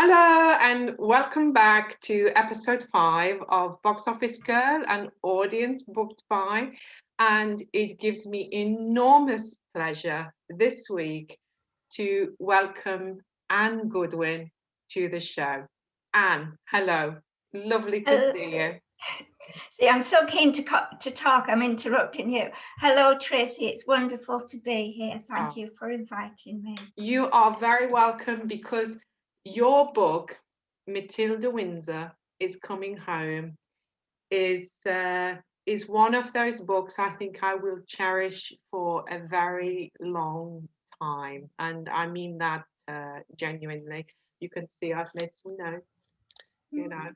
Hello and welcome back to episode 5 of Box Office Girl, an audience booked by, and it gives me enormous pleasure this week to welcome Anne Goodwin to the show. Anne, hello, lovely to see you. See, I'm so keen to talk. I'm interrupting you. Hello, Tracy. It's wonderful to be here. Thank you for inviting me. You are very welcome because your book, Matilda Windsor is Coming Home, is one of those books I think I will cherish for a very long time, and I mean that genuinely. You can see I've made some notes.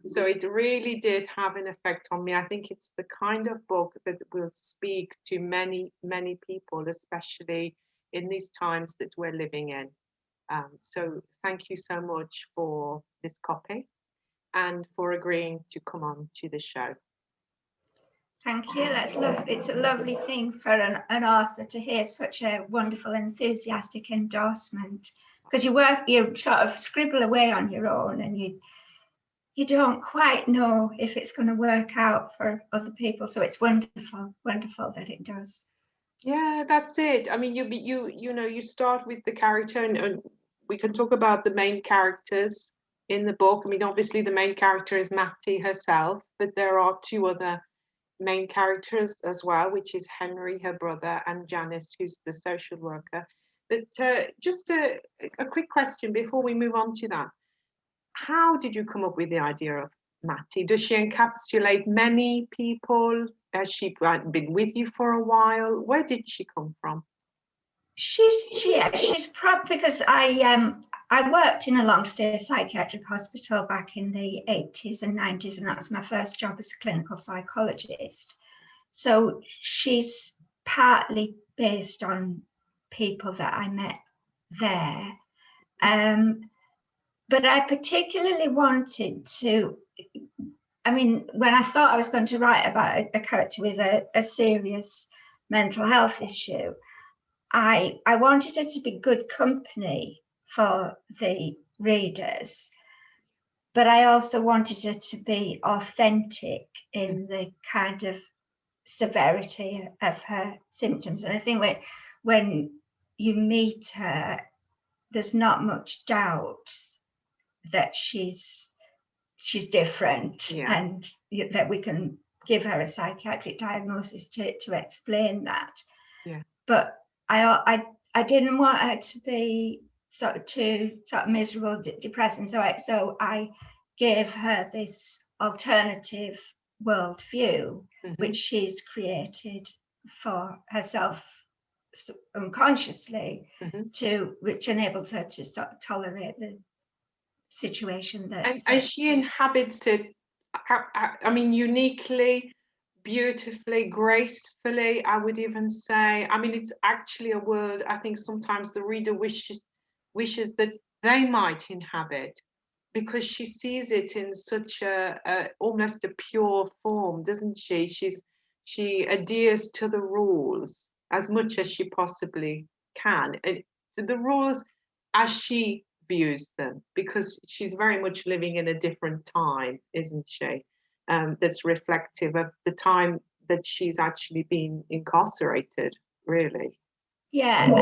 So it really did have an effect on me. I think it's the kind of book that will speak to many people, especially in these times that we're living in. So thank you so much for this copy and for agreeing to come on to the show. Thank you. That's lovely. It's a lovely thing for an author to hear such a wonderful, enthusiastic endorsement, because you sort of scribble away on your own and you don't quite know if it's going to work out for other people. So it's wonderful that it does. Yeah, that's it. I mean, you start with the character, and we can talk about the main characters in the book. I mean, obviously the main character is Matty herself, but there are two other main characters as well, which is Henry, her brother, and Janice, who's the social worker. But just a quick question before we move on to that. How did you come up with the idea of Matty? Does she encapsulate many people? Has she been with you for a while? Where did she come from? She's probably because I worked in a long-stay psychiatric hospital back in the 80s and 90s, and that was my first job as a clinical psychologist. So she's partly based on people that I met there. But I particularly wanted to, I mean, when I thought I was going to write about a character with a serious mental health issue, I wanted her to be good company for the readers, but I also wanted her to be authentic in the kind of severity of her symptoms. And I think when you meet her, there's not much doubt that she's different, and that we can give her a psychiatric diagnosis to explain that. Yeah. But I didn't want her to be too miserable, depressing. So I gave her this alternative worldview, which she's created for herself unconsciously, which enables her to tolerate the situation and she inhabits it, I mean, uniquely, beautifully, gracefully, I would even say. I mean, it's actually a world I think sometimes the reader wishes that they might inhabit, because she sees it in such a almost a pure form, doesn't she? She adheres to the rules as much as she possibly can, and the rules as she views them, because she's very much living in a different time, isn't she? That's reflective of the time that she's actually been incarcerated, really. Yeah, and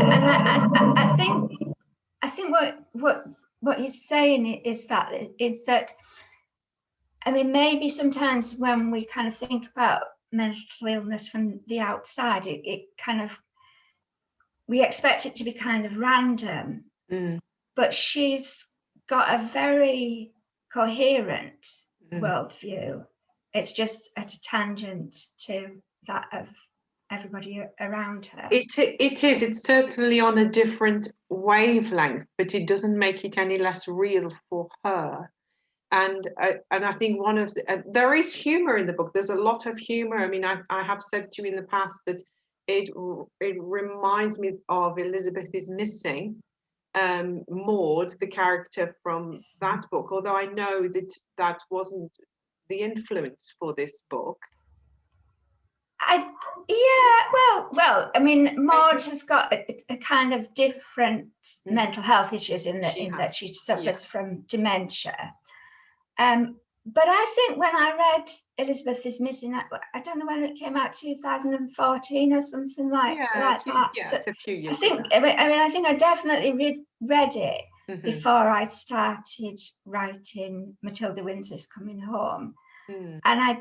I think what you're saying is that I mean, maybe sometimes when we kind of think about mental illness from the outside, it kind of, we expect it to be kind of random, but she's got a very coherent worldview. It's just at a tangent to that of everybody around her. It is. It's certainly on a different wavelength, but it doesn't make it any less real for her. And I think one of there is humour in the book. There's a lot of humour. I mean, I have said to you in the past that it reminds me of Elizabeth is Missing, Maud, the character from that book, although I know that wasn't the influence for this book. Well, I mean, Maud has got a kind of different mental health issues in that she suffers from dementia. But I think when I read Elizabeth is Missing, I don't know when it came out, 2014 or something like that. Yeah, so, it's a few years. I think I definitely read it before I started writing Matilda Windsor's Coming Home, and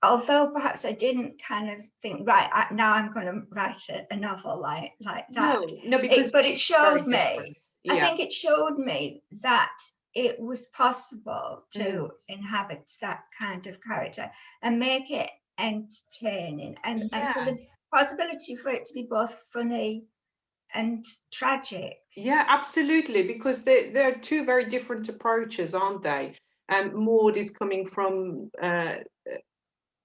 although perhaps I didn't kind of think, right, now I'm going to write a novel like that. No, because but it showed me. Yeah. I think it showed me that it was possible to inhabit that kind of character and make it entertaining, and for the possibility for it to be both funny and tragic. Yeah, absolutely, because there are two very different approaches, aren't they? Maud is coming from,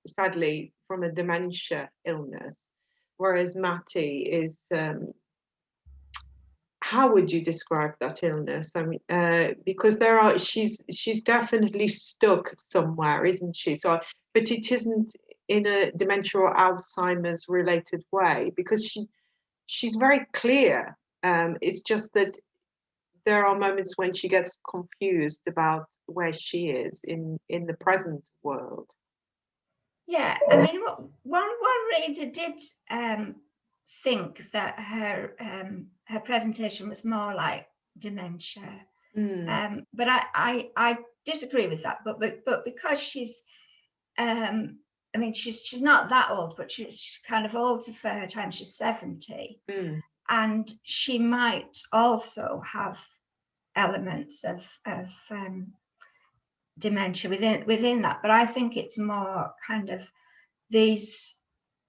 sadly, from a dementia illness, whereas Matty is, how would you describe that illness? I mean, because she's definitely stuck somewhere, isn't she? So, but it isn't in a dementia or Alzheimer's related way, because she's very clear. It's just that there are moments when she gets confused about where she is in the present world. Yeah, I mean, one reader did think that her presentation was more like dementia, but I disagree with that. But because she's, I mean, she's not that old, but she's kind of old for her time. She's 70, and she might also have elements of dementia within that. But I think it's more kind of these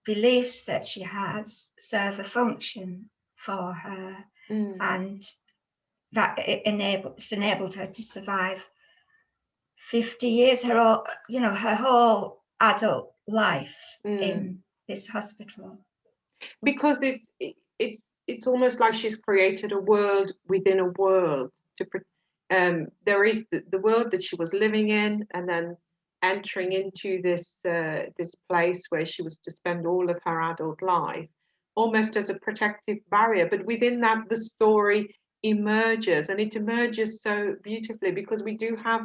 beliefs that she has serve a function for her, and that it enabled her to survive 50 years, her whole adult life in this hospital. Because it's almost like she's created a world within a world. There is the world that she was living in, and then entering into this place where she was to spend all of her adult life, almost as a protective barrier. But within that, the story emerges, and it emerges so beautifully, because we do have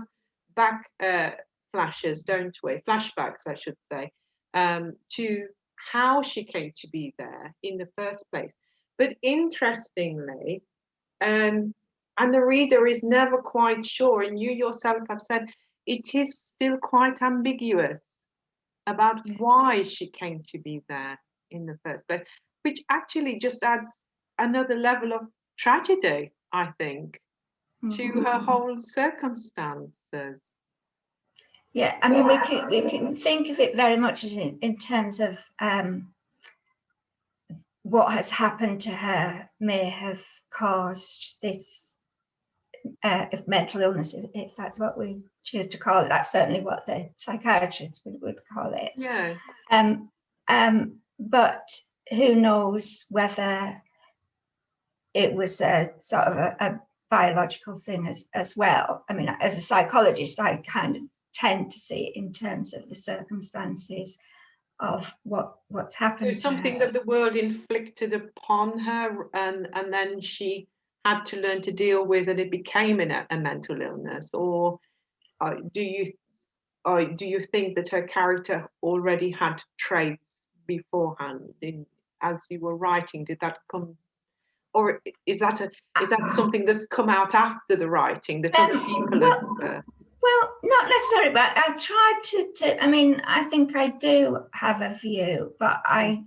back flashes, don't we? Flashbacks, I should say, to how she came to be there in the first place. But interestingly, and the reader is never quite sure, and you yourself have said it is still quite ambiguous about why she came to be there in the first place, which actually just adds another level of tragedy, I think, to her whole circumstances. Yeah, I mean, we can think of it very much as in terms of what has happened to her may have caused this mental illness, if that's what we choose to call it. That's certainly what the psychiatrists would call it. Yeah. But who knows whether it was a sort of a biological thing as well. I mean, as a psychologist, I kind of tend to see it in terms of the circumstances of what's happened. So something that the world inflicted upon her, and then she had to learn to deal with, and it became a mental illness. Or do you think that her character already had traits beforehand? As you were writing, did that come, or is that something that's come out after the writing that other people have? Well, not necessarily, but I tried to. I mean, I think I do have a view, but I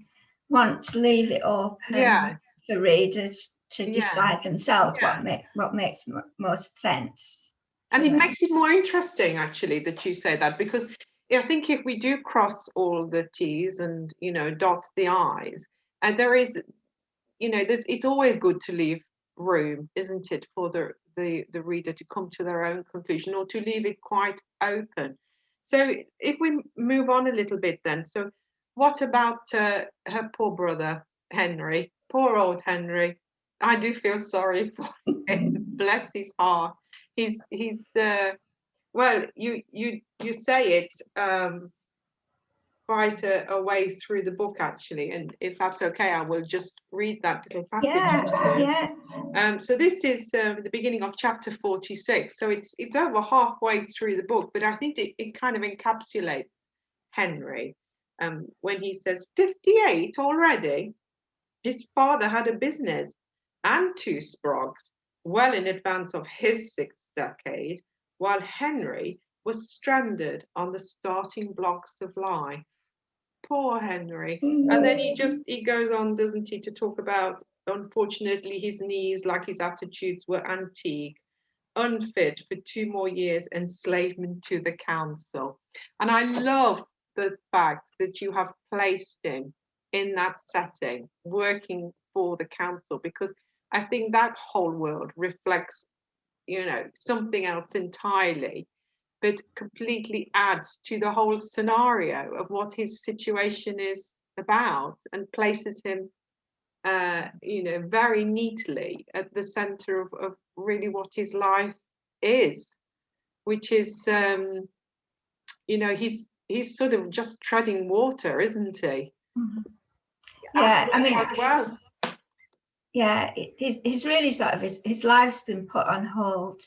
want to leave it open for readers to decide themselves what makes most sense. And it makes it more interesting, actually, that you say that, because I think if we do cross all the T's and dot the I's, and there is, it's always good to leave room, isn't it, for the reader to come to their own conclusion, or to leave it quite open. So if we move on a little bit then, so what about her poor brother Henry? Poor old Henry. I do feel sorry for him. Bless his heart. He's well, you say it, quite a way through the book, actually, and if that's okay, I will just read that little passage. Yeah. So this is the beginning of chapter 46. So it's over halfway through the book, but I think it kind of encapsulates Henry when he says 58 already. His father had a business and 2 sprogs, well in advance of his 6th decade, while Henry was stranded on the starting blocks of life. Poor Henry. And then he goes on, doesn't he, to talk about, unfortunately, his knees, like his attitudes, were antique, unfit for 2 more years, enslavement to the council. And I love the fact that you have placed him in that setting, working for the council, because I think that whole world reflects, something else entirely, but completely adds to the whole scenario of what his situation is about, and places him, very neatly at the center of really what his life is, which is, he's sort of just treading water, isn't he? Yeah, I mean, as well. Yeah, he's really sort of his life's been put on hold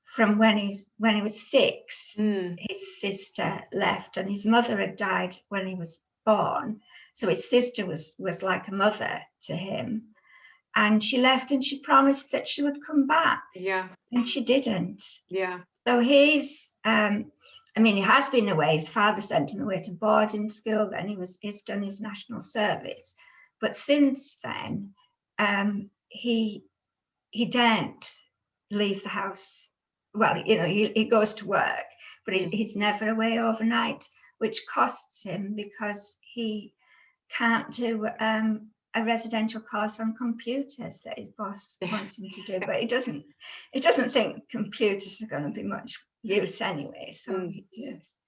from when he was 6. His sister left, and his mother had died when he was born. So his sister was like a mother to him, and she left, and she promised that she would come back. Yeah. And she didn't. Yeah. So he's, he has been away. His father sent him away to boarding school. Then he's done his national service, but since then, he daren't leave the house. Well, he goes to work, but he's never away overnight, which costs him because he can't do a residential course on computers that his boss wants him to do. But he doesn't think computers are going to be much use anyway. So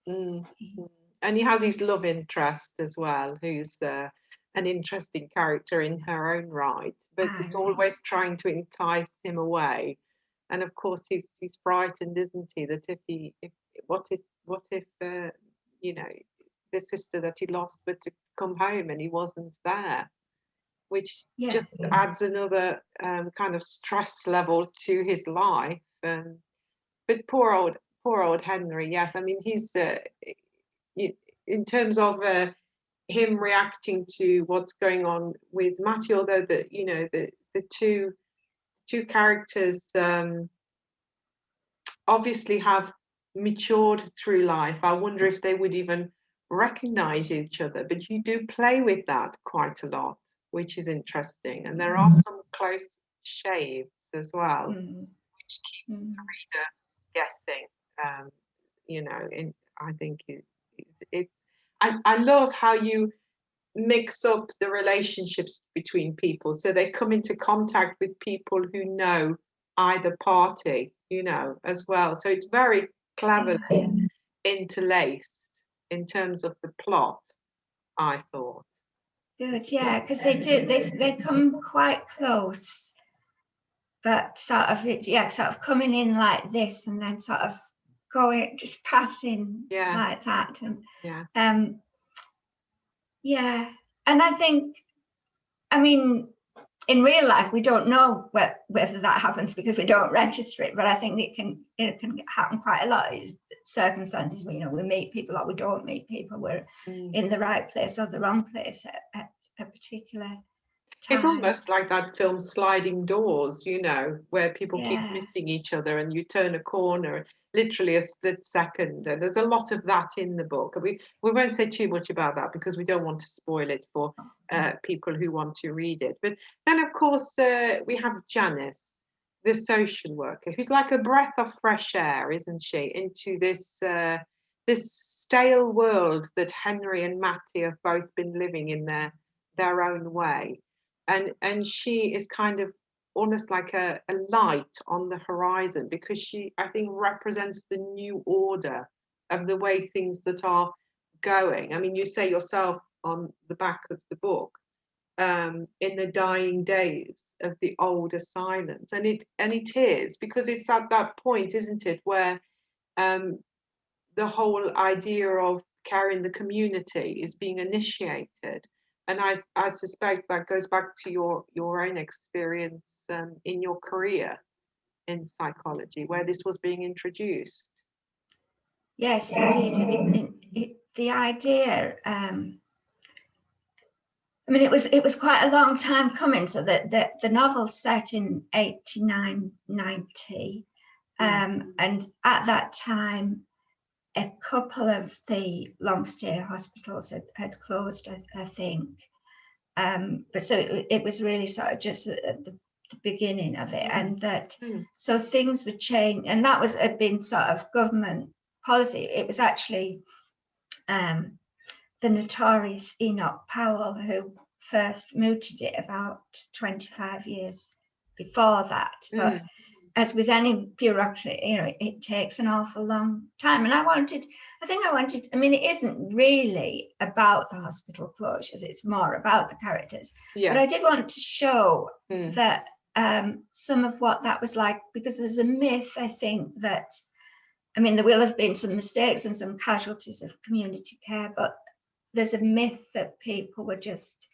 and he has his love interest as well, who's an interesting character in her own right, but it's always trying to entice him away. And of course he's frightened, isn't he, that what if the sister that he lost were to come home and he wasn't there, which just adds another kind of stress level to his life. But poor old Henry, yes. I mean, he's in terms of him reacting to what's going on with Matty, although the two characters obviously have matured through life. I wonder if they would even recognize each other, but you do play with that quite a lot, which is interesting. And there are some close shaves as well, which keeps the reader guessing. I think it's I love how you mix up the relationships between people, so they come into contact with people who know either party, as well. So it's very cleverly interlaced in terms of the plot, I thought. Good, yeah, because they come quite close, but sort of coming in like this and then sort of going, just passing like that. And and I think, in real life we don't know whether that happens because we don't register it, but I think it can happen quite a lot. It's circumstances where we meet people or we don't meet people. We're in the right place or the wrong place at a particular time. It's almost like that film Sliding Doors, where people keep missing each other and you turn a corner, literally a split second. And there's a lot of that in the book. We won't say too much about that because we don't want to spoil it for people who want to read it. But then, of course, we have Janice, the social worker, who's like a breath of fresh air, isn't she, into this stale world that Henry and Matty have both been living in their own way. And she is kind of almost like a light on the horizon, because she, I think, represents the new order of the way things that are going. I mean, you say yourself on the back of the book, in the dying days of the old asylums, and it is because it's at that point, isn't it, where the whole idea of care in the community is being initiated. And I suspect that goes back to your own experience in your career in psychology, where this was being introduced. Yes, indeed. I mean, the idea. I mean, it was quite a long time coming. So that the novel's set in 89, 90, and at that time, a couple of the long stay hospitals had closed, I think. But so it was really sort of just at the beginning of it, and that so things would change, and that had been sort of government policy. It was actually the notorious Enoch Powell who first mooted it about 25 years before that. But as with any bureaucracy, you know, it takes an awful long time. And I mean, it isn't really about the hospital closures, it's more about the characters. Yeah. But I did want to show that some of what that was like, because there's a myth, I think, that, I mean, there will have been some mistakes and some casualties of community care, but there's a myth that people were just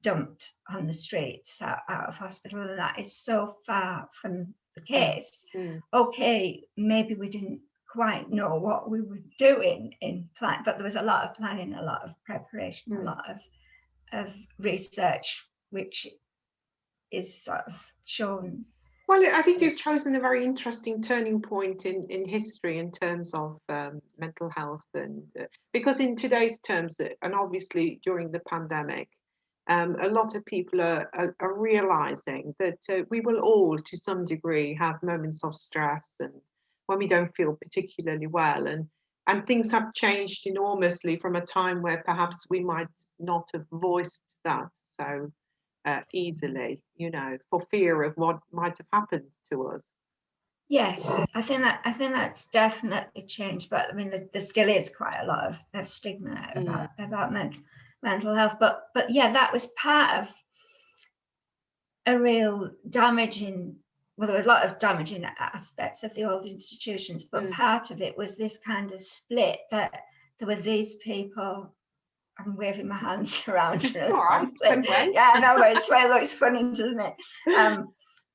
dumped on the streets out of hospital, and that is so far from the case. Okay, maybe we didn't quite know what we were doing in plan, but there was a lot of planning, a lot of preparation, a lot of research, which is sort of shown. Well, I think you've chosen a very interesting turning point in history in terms of mental health, and because in today's terms, and obviously during the pandemic, a lot of people are realizing that we will all, to some degree, have moments of stress and when we don't feel particularly well, and things have changed enormously from a time where perhaps we might not have voiced that so easily, you know, for fear of what might have happened to us. Yes, I think that's definitely changed, but I mean, there still is quite a lot of stigma about mental health. But yeah, that was part of a real damaging. Well, there was a lot of damaging aspects of the old institutions, but part of it was this kind of split, that there were these people. I'm waving my hands around. It's all right. Yeah, I know, but it looks funny, doesn't it?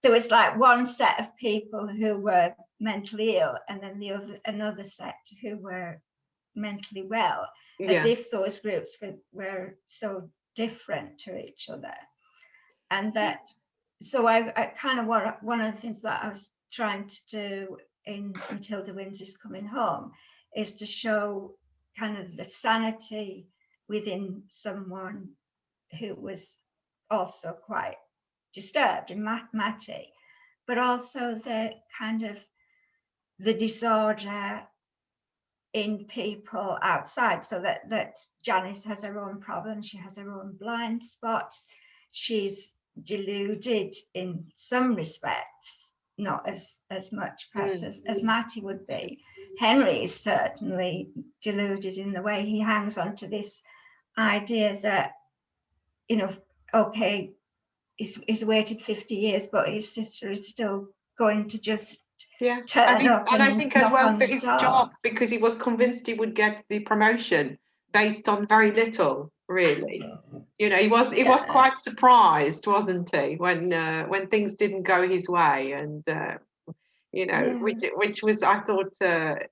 There was like one set of people who were mentally ill, and then another set who were mentally well, as if those groups were so different to each other. And that, so I kind of one of the things that I was trying to do in Matilda Windsor's Coming Home is to show kind of the sanity within someone who was also quite disturbed in Matty, but also the kind of the disorder in people outside, so that Janice has her own problems, she has her own blind spots, she's deluded in some respects, not as much perhaps as Matty would be. Henry is certainly deluded in the way he hangs on to this idea that, you know, okay, he's waited 50 years, but his sister is still going to just turn up. And I think as well for his job, because he was convinced he would get the promotion based on very little, really. You know, he was quite surprised, wasn't he, when things didn't go his way, and you know, which was, I thought, that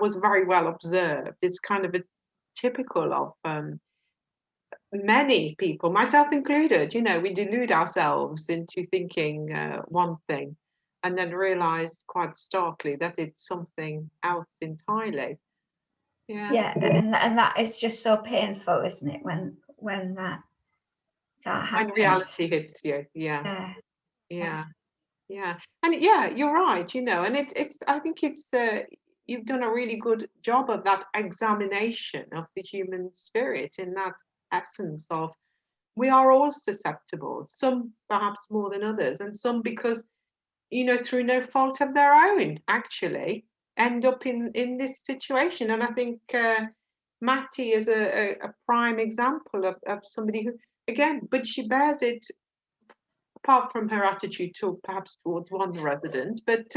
was very well observed. It's kind of a typical of many people, myself included. You know, we delude ourselves into thinking one thing, and then realize quite starkly that it's something else entirely. Yeah, and that is just so painful, isn't it, when that happens. When reality hits you. And you're right, you know, and it's I think it's you've done a really good job of that examination of the human spirit, in that essence of we are all susceptible, some perhaps more than others, and some because, you know, through no fault of their own, actually end up in this situation. And I think Matty is a prime example of somebody who, again, but she bears it apart from her attitude to perhaps towards one resident, but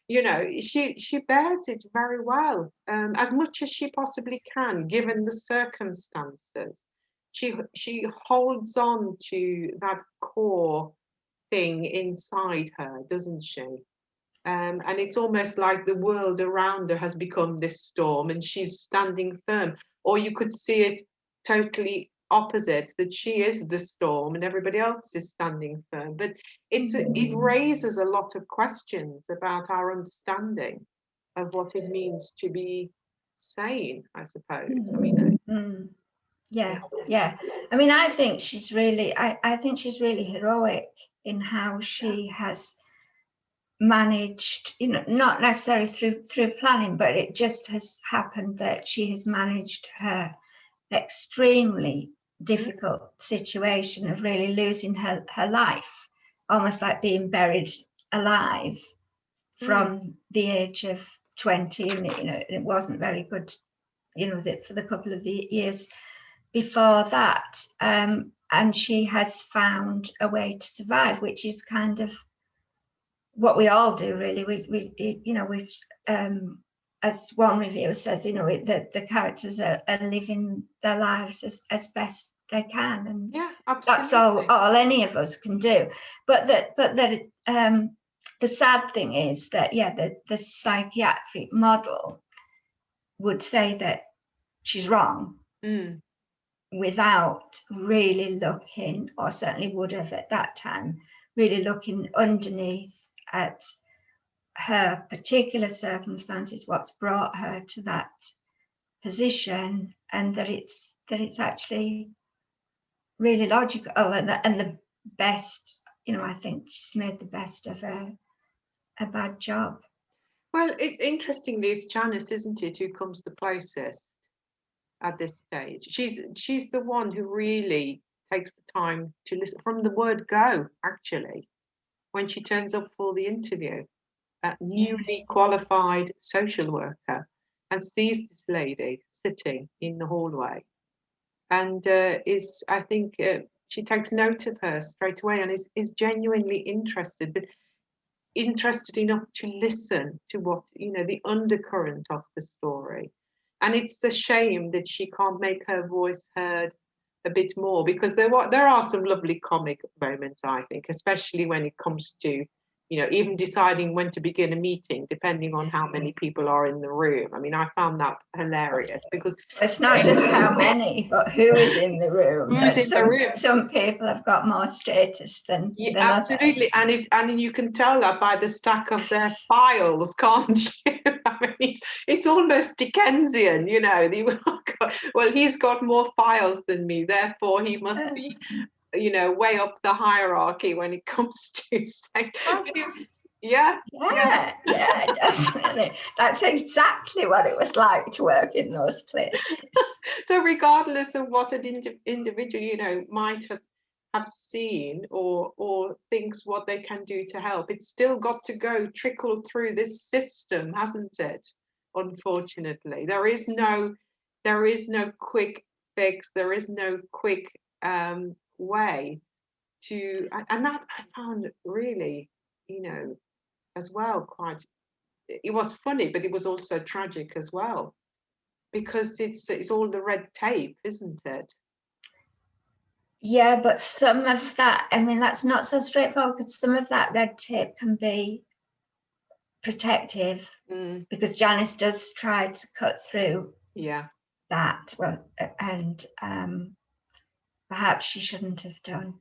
you know, she bears it very well, as much as she possibly can, given the circumstances. She holds on to that core thing inside her, doesn't she? And it's almost like the world around her has become this storm and she's standing firm. Or you could see it totally opposite, that she is the storm and everybody else is standing firm. But it raises a lot of questions about our understanding of what it means to be sane, I suppose. I mean, yeah. I mean, I think she's really, I think she's really heroic in how she has managed, you know, not necessarily through planning, but it just has happened that she has managed her extremely difficult situation of really losing her life, almost like being buried alive from the age of 20, and you know, it wasn't very good, you know, for the couple of the years before that, and she has found a way to survive, which is kind of what we all do, really. We you know, we as one reviewer says, you know, the characters are living their lives as best they can, and yeah, absolutely. That's all any of us can do. But the sad thing is that, yeah, the psychiatric model would say that she's wrong without really looking, or certainly would have at that time, really looking underneath at her particular circumstances, what's brought her to that position, and that it's actually really logical, and the best, you know, I think she's made the best of a bad job. Well, interestingly, it's Janice, isn't it, who comes the closest at this stage. She's the one who really takes the time to listen from the word go, actually, when she turns up for the interview. A newly qualified social worker, and sees this lady sitting in the hallway, and I think she takes note of her straight away, and is genuinely interested, but interested enough to listen to what, you know, the undercurrent of the story. And it's a shame that she can't make her voice heard a bit more, because there are some lovely comic moments, I think, especially when it comes to, you know, even deciding when to begin a meeting, depending on how many people are in the room. I mean, I found that hilarious, because it's not just how many, but who is in the room. Who's in the room? Some people have got more status than absolutely, others. And you can tell that by the stack of their files, can't you? I mean, it's almost Dickensian, you know. Well, he's got more files than me, therefore he must be, you know, way up the hierarchy when it comes to saying. Yeah, definitely. That's exactly what it was like to work in those places. So regardless of what an individual, you know, might have seen or thinks what they can do to help, it's still got to trickle through this system, hasn't it? Unfortunately, there is no quick fix. There is no quick way to, and that I found really, you know, as well, quite, it was funny, but it was also tragic as well, because it's all the red tape, isn't it? Yeah, but some of that, I mean, that's not so straightforward, because some of that red tape can be protective, because Janice does try to cut through that, well, and perhaps she shouldn't have done.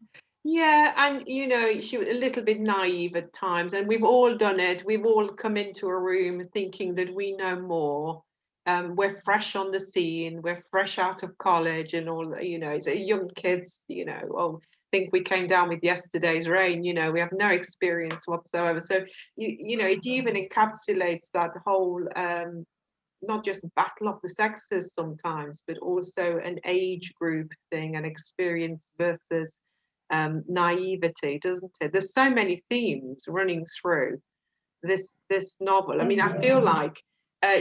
Yeah, and you know, she was a little bit naive at times, and we've all done it. We've all come into a room thinking that we know more. We're fresh on the scene, we're fresh out of college and all, you know, it's young kids, you know, oh, think we came down with yesterday's rain, you know, we have no experience whatsoever. So, you know, it even encapsulates that whole, not just battle of the sexes sometimes, but also an age group thing, an experience versus naivety, doesn't it? There's so many themes running through this novel. I mean, I feel like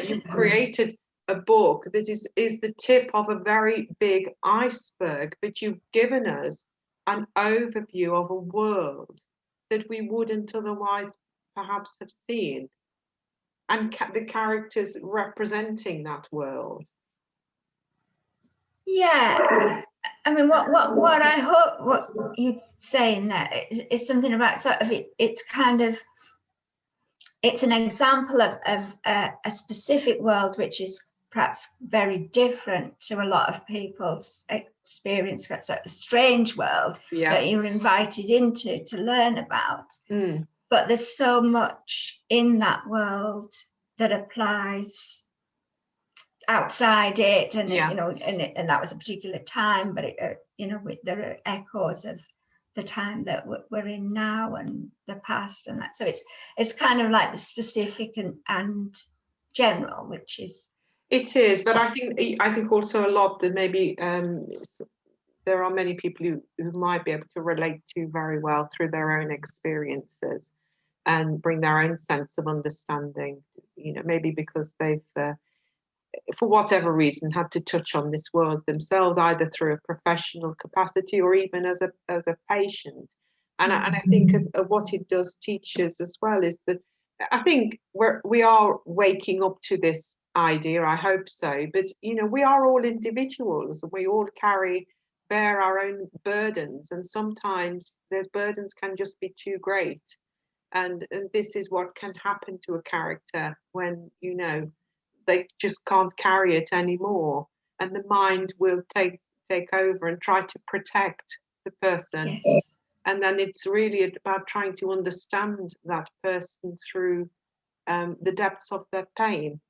you've created a book that is the tip of a very big iceberg, but you've given us an overview of a world that we wouldn't otherwise perhaps have seen, and the characters representing that world. Yeah, I mean, what I hope what you're saying there is something about sort of it's kind of, it's an example of a specific world which is perhaps very different to a lot of people's experience. It's a strange world that you're invited into to learn about. But there's so much in that world that applies outside it, and you know, and that was a particular time, but it, you know, there are echoes of the time that we're in now and the past and that. So it's kind of like the specific and general, which is. It is, but I think also a lot that maybe there are many people who might be able to relate to very well through their own experiences and bring their own sense of understanding, you know, maybe because they've for whatever reason had to touch on this world themselves, either through a professional capacity or even as a patient. And I think what it does teach us as well is that I think we are waking up to this idea, I hope so, but you know, we are all individuals, and we all bear our own burdens, and sometimes those burdens can just be too great, and this is what can happen to a character when, you know, they just can't carry it anymore, and the mind will take over and try to protect the person. Yes. And then it's really about trying to understand that person through the depths of their pain.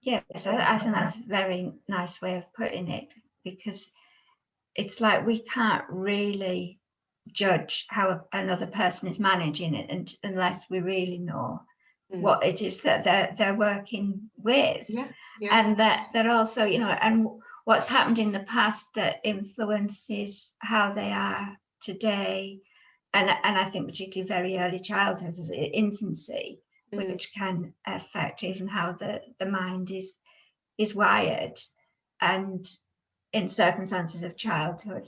Yes, I think that's a very nice way of putting it, because it's like we can't really judge how another person is managing it unless we really know what it is that they're working with. And that also, you know, and what's happened in the past that influences how they are today, and I think particularly very early childhood, infancy, which can affect even how the mind is wired, and in circumstances of childhood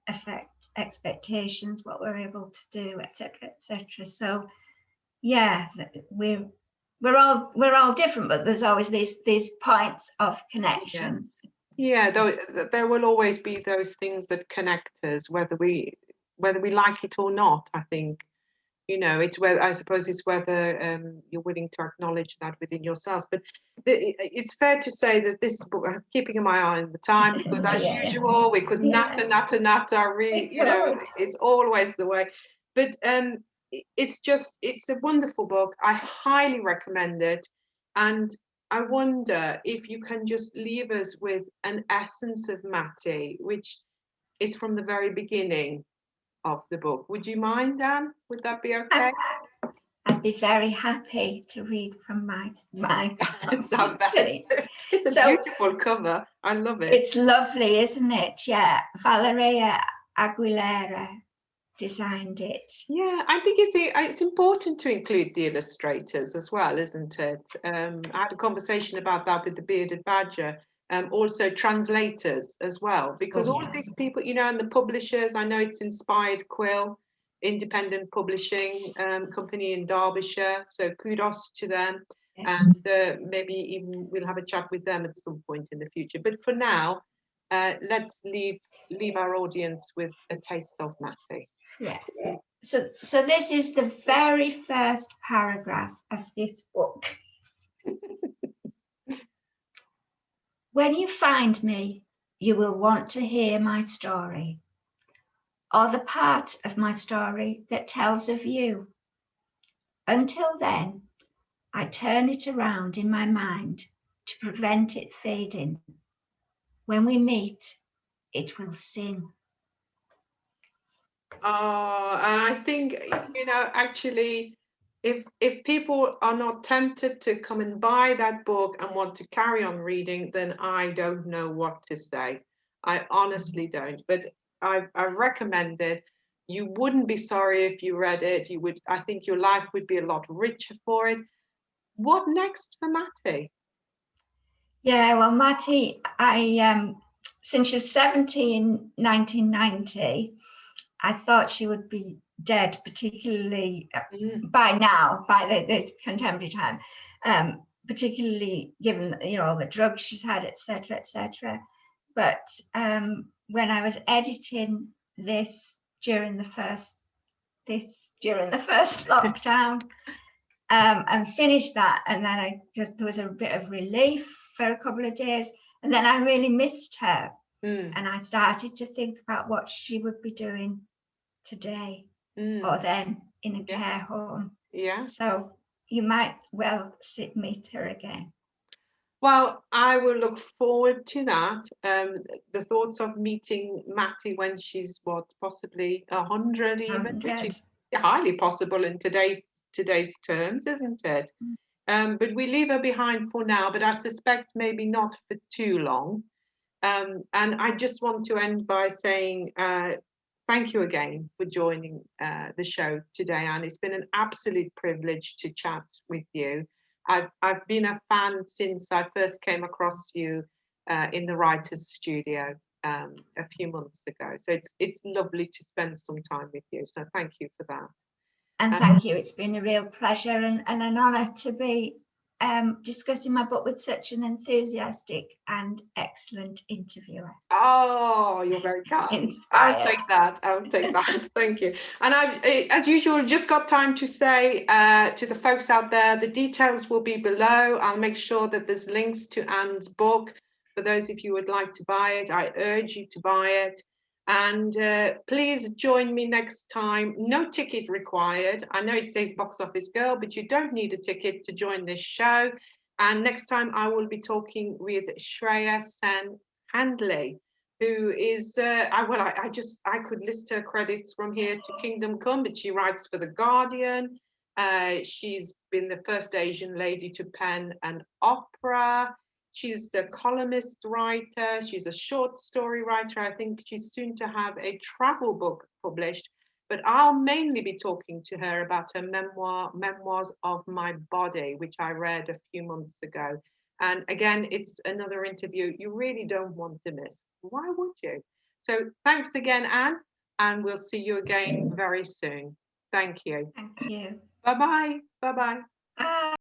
affect expectations, what we're able to do, etc., etc. So yeah, we're all different, but there's always these points of connection. Yeah, there will always be those things that connect us, whether we like it or not. I think, you know, it's whether, I suppose it's whether you're willing to acknowledge that within yourself. But it's fair to say that this book, I'm keeping my eye on the time, because as usual we could natter. You know, it's always the way. But it's a wonderful book. I highly recommend it, and I wonder if you can just leave us with an essence of Matty, which is from the very beginning of the book. Would you mind, Dan? Would that be okay? I'd be very happy to read from my It's a beautiful cover. I love it. It's lovely, isn't it? Yeah, Valeria Aguilera designed it. Yeah, I think it's important to include the illustrators as well, isn't it? I had a conversation about that with the Bearded Badger. Also translators as well, because all of these people, you know, and the publishers, I know it's Inspired Quill, independent publishing company in Derbyshire, so kudos to them. And maybe even we'll have a chat with them at some point in the future. But for now, let's leave our audience with a taste of Matty. Yeah. So this is the very first paragraph of this book. When you find me, you will want to hear my story, or the part of my story that tells of you. Until then, I turn it around in my mind to prevent it fading. When we meet, it will sing. Oh, and I think, you know, actually, if people are not tempted to come and buy that book and want to carry on reading, then I don't know what to say. I honestly don't. But I recommend it. You wouldn't be sorry if you read it. I think your life would be a lot richer for it. What next for Matty? Yeah, well, Matty, since she was 70 in 1990, I thought she would be dead, particularly by now, by the contemporary time, particularly given, you know, all the drugs she's had, etc., etc. But when I was editing this during the first lockdown, and finished that, and then there was a bit of relief for a couple of days, and then I really missed her, and I started to think about what she would be doing today or then in a care home. Yeah. So you might well meet her again. Well, I will look forward to that. The thoughts of meeting Matty when she's possibly 100 even, which is highly possible in today's terms, isn't it? But we leave her behind for now, but I suspect maybe not for too long. And I just want to end by saying thank you again for joining the show today, Anne. It's been an absolute privilege to chat with you. I've been a fan since I first came across you in the writer's studio a few months ago. So it's lovely to spend some time with you. So thank you for that. And thank you. It's been a real pleasure and an honour to be discussing my book with such an enthusiastic and excellent interviewer. Oh, you're very kind. Inspired. I'll take that. Thank you. And I've, as usual, just got time to say to the folks out there, the details will be below. I'll make sure that there's links to Anne's book for those of you who would like to buy it. I urge you to buy it. And please join me next time. No ticket required. I know it says Boxofficegirl, but you don't need a ticket to join this show. And next time I will be talking with Shreya Sen Handley, who is I could list her credits from here to Kingdom Come, but she writes for The Guardian. She's been the first Asian lady to pen an opera. She's a columnist writer. She's a short story writer. I think she's soon to have a travel book published, but I'll mainly be talking to her about her Memoirs of My Body, which I read a few months ago. And again, it's another interview you really don't want to miss. Why would you? So thanks again, Anne, and we'll see you again very soon. Thank you. Thank you. Bye-bye. Bye-bye. Bye.